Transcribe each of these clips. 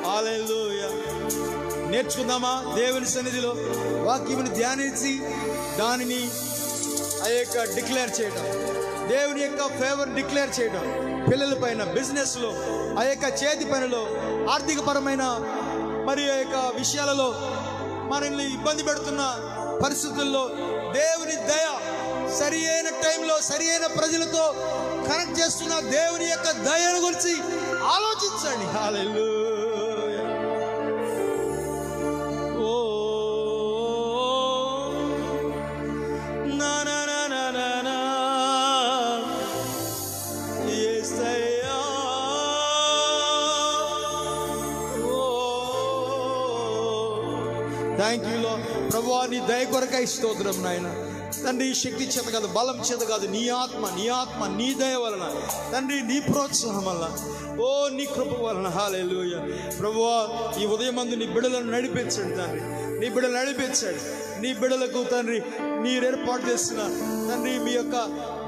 హల్లెలూయా. నేర్చుకుందామా దేవుని సన్నిధిలో వాక్యముని ధ్యానించి దానిని ఆ యొక్క డిక్లేర్ చేయడం, దేవుని యొక్క ఫేవర్ డిక్లేర్ చేయడం, పిల్లల పైన, బిజినెస్లో, ఆ యొక్క చేతి పనిలో, ఆర్థికపరమైన మరి ఆ యొక్క విషయాలలో మనల్ని ఇబ్బంది పెడుతున్న పరిస్థితుల్లో దేవుని దయ, సరి అయిన టైంలో సరి అయిన ప్రజలతో కనెక్ట్ చేస్తున్న దేవుని యొక్క దయను గురించి ఆలోచించండి. హల్లెలూయా. ఓ నా నా నా నా నా నా యేసయ్యా. ఓ థ్యాంక్ యూ లార్డ్. ప్రభువా, నీ దయ కొరకై స్తోత్రం నాయన. తండ్రి, శక్తి చేత కాదు, బలం చేత కాదు, నీ ఆత్మ నీ దయ వలన తండ్రి, నీ ప్రోత్సాహం వలన, ఓ నీ కృప వలన. హల్లెలూయా. ప్రభువా, ఈ ఉదయమందు నీ బిడ్డలను నడిపించండి తండ్రి, నీ బిడ్డలు నడిపించండి. నీ బిడ్డలకు తండ్రి మీరు ఏర్పాటు చేసిన తండ్రి మీ యొక్క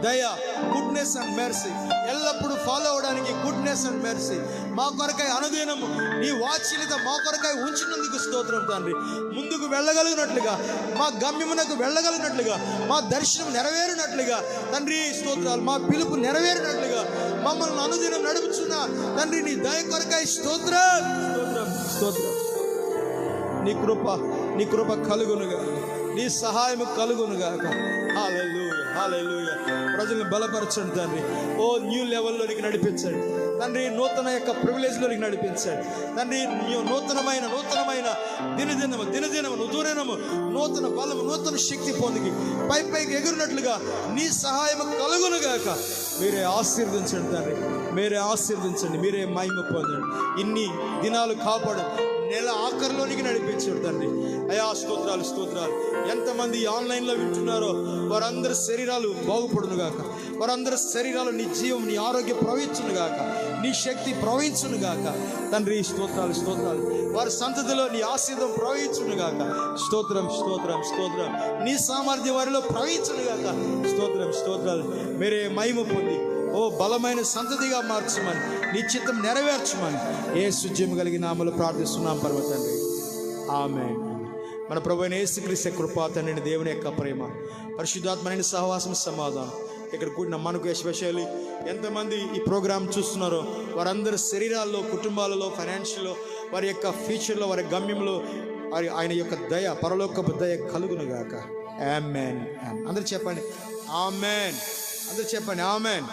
దయ, గుడ్నెస్ అండ్ మెర్సీ ఎల్లప్పుడూ ఫాలో అవడానికి గుడ్నెస్ అండ్ మెర్సీ మా కొరకై అనుదినము నీ వాత్సల్యత మా కొరకై ఉంచినందుకు స్తోత్రం తండ్రి. ముందుకు వెళ్ళగలిగినట్లుగా, మా గమ్యమునకు వెళ్ళగలిగినట్లుగా, మా దర్శనం నెరవేరినట్లుగా తండ్రి స్తోత్రాలు, మా పిలుపు నెరవేరినట్లుగా మమ్మల్ని అనుదినం నడుపుచున్న తండ్రి నీ దయ కొరకై స్తోత్రం స్తోత్రం స్తోత్రం. నీ కృప కలుగునుగా, నీ సహాయం కలుగునుగా. హల్లెలూయా హల్లెలూయా. ప్రజలను బలపరచండి తండ్రి. ఓ న్యూ లెవెల్లోనికి నడిపించండి తండ్రి, నూతన యొక్క ప్రివిలేజ్లోనికి నడిపించండి తండ్రి. నూతనమైన దినదినము నూతన బలము, నూతన శక్తి పొందికి పైకి ఎగురినట్లుగా నీ సహాయం కలుగునుగాక. మీరే ఆశీర్వదించండి తండ్రి, మీరే ఆశీర్వదించండి, మీరే మహిమ పొందండి. ఇన్ని దినాలు కాపాడు, నెల ఆఖరిలోనికి నడిపించాడు తండ్రి. అయా స్తోత్రాలు. ఎంతమంది ఆన్లైన్లో వింటున్నారో వారందరి శరీరాలు బాగుపడునుగాక, వారందరి శరీరాలు నీ జీవం, నీ ఆరోగ్యం ప్రవహించునుగాక, నీ శక్తి ప్రవహించునుగాక స్తోత్రాలు. వారి సంతతిలో నీ ఆశీర్వాదం ప్రవహించునుగాక. స్తోత్రం. నీ సామర్థ్యం వారిలో ప్రవహించునుగాక. స్తోత్రాలు. మీరే మహిమ పొంది ఓ బలమైన సంతతిగా మార్చమని, నీ చిత్తం నెరవేర్చమని యేసు జీవం కలిగిన నామములో ప్రార్థిస్తున్నాం పరమ తండ్రి. ఆమేన్. మన ప్రభువైన యేసుక్రీస్తు కృప, తండ్రి దేవుని యొక్క ప్రేమ, పరిశుద్ధాత్మమైన సహవాసం, సమాధానం ఇక్కడ కూడిన మనకు ఎస్పెషల్లీ ఎంతమంది ఈ ప్రోగ్రాం చూస్తున్నారో వారందరి శరీరాల్లో, కుటుంబాలలో, ఫైనాన్షియల్లో, వారి యొక్క ఫ్యూచర్లో, వారి గమ్యంలో వారి ఆయన యొక్క దయ, పరలోకపు దయ కలుగునుగాక. ఆమేన్. అందరూ చెప్పండి ఆమేన్. అందరూ చెప్పండి ఆమేన్.